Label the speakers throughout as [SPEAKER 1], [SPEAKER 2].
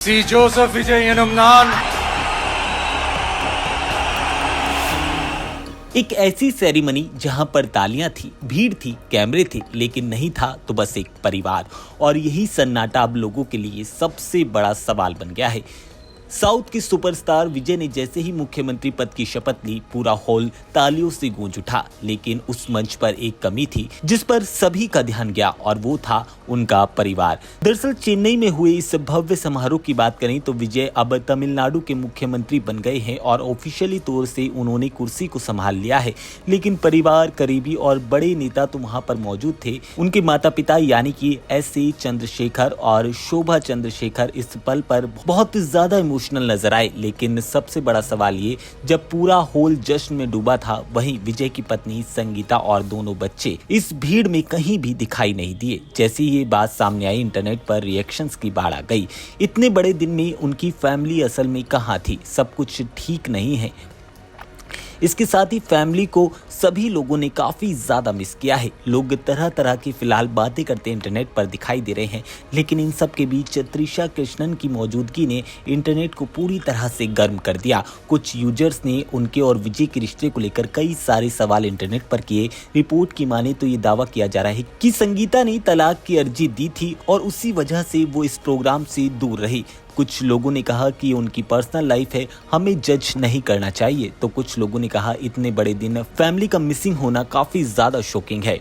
[SPEAKER 1] सी Joseph विजय यनुमनान।
[SPEAKER 2] एक ऐसी ceremony जहां पर तालियां थी, भीड़ थी, कैमरे थे, लेकिन नहीं था तो बस एक परिवार। और यही सन्नाटा अब लोगों के लिए सबसे बड़ा सवाल बन गया है। साउथ के सुपरस्टार विजय ने जैसे ही मुख्यमंत्री पद की शपथ ली, पूरा हॉल तालियों से गूंज उठा। लेकिन उस मंच पर एक कमी थी जिस पर सभी का ध्यान गया, और वो था उनका परिवार। दरअसल चेन्नई में हुए इस भव्य समारोह की बात करें तो विजय अब तमिलनाडु के मुख्यमंत्री बन गए हैं और ऑफिशियली तौर से उन्होंने कुर्सी को संभाल लिया है। लेकिन परिवार, करीबी और बड़े नेता तो वहां पर मौजूद थे। उनके माता पिता यानी कि एस.ए. चंद्रशेखर और शोभा चंद्रशेखर इस पल पर बहुत ज्यादा इमोशनल नजर आए। लेकिन सबसे बड़ा सवाल ये, जब पूरा हॉल जश्न में डूबा था, वहीं विजय की पत्नी संगीता और दोनों बच्चे इस भीड़ में कहीं भी दिखाई नहीं दिए। जैसे ये बात सामने आई, इंटरनेट पर रिएक्शंस की बाढ़ आ गई। इतने बड़े दिन में उनकी फैमिली असल में कहाँ थी? सब कुछ ठीक नहीं है। इसके साथ ही फैमिली को सभी लोगों ने काफी ज्यादा मिस किया है। लोग तरह तरह की फिलहाल बातें करते इंटरनेट पर दिखाई दे रहे हैं, लेकिन इन सब के बीच त्रिशा कृष्णन की मौजूदगी ने इंटरनेट को पूरी तरह से गर्म कर दिया। कुछ यूजर्स ने उनके और विजय के रिश्ते को लेकर कई सारे सवाल इंटरनेट पर किए। रिपोर्ट की माने तो ये दावा किया जा रहा है कि संगीता ने तलाक की अर्जी दी थी और उसी वजह से वो इस प्रोग्राम से दूर रही। कुछ लोगों ने कहा कि उनकी पर्सनल लाइफ है, हमें जज नहीं करना चाहिए। तो कुछ लोगों ने कहा इतने बड़े दिन फैमिली का मिसिंग होना काफी ज्यादा शॉकिंग है।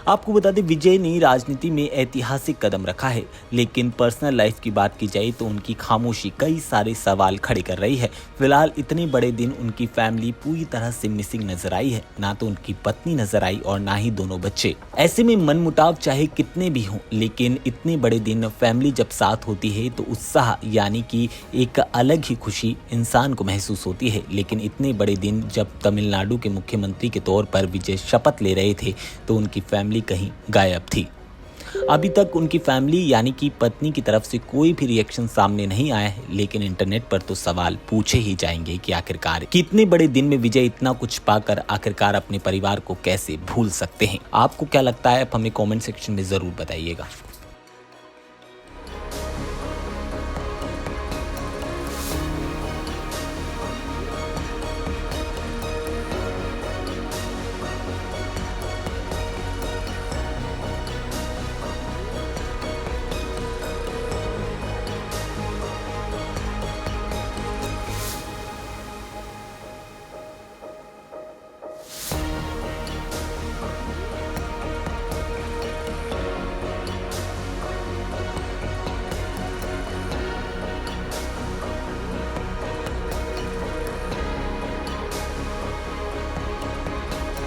[SPEAKER 2] आपको बता दें, विजय ने राजनीति में ऐतिहासिक कदम रखा है, लेकिन पर्सनल लाइफ की बात की जाए तो उनकी खामोशी कई सारे सवाल खड़े कर रही है। फिलहाल इतने बड़े दिन उनकी फैमिली पूरी तरह से मिसिंग नजर आई है। ना तो उनकी पत्नी नजर आई और ना ही दोनों बच्चे। ऐसे में मनमुटाव चाहे कितने भी हों, लेकिन इतने बड़े दिन फैमिली जब साथ होती है तो उत्साह यानी कि एक अलग ही खुशी इंसान को महसूस होती है। लेकिन इतने बड़े दिन जब तमिलनाडु के मुख्यमंत्री के तौर पर विजय शपथ ले रहे थे तो उनकी फैमिली कहीं गायब थी। अभी तक उनकी फैमिली यानी कि पत्नी की तरफ से कोई भी रिएक्शन सामने नहीं आया है, लेकिन इंटरनेट पर तो सवाल पूछे ही जाएंगे कि आखिरकार कितने बड़े दिन में विजय इतना कुछ पाकर आखिरकार अपने परिवार को कैसे भूल सकते हैं। आपको क्या लगता है? आप हमें कमेंट सेक्शन में जरूर बताइएगा।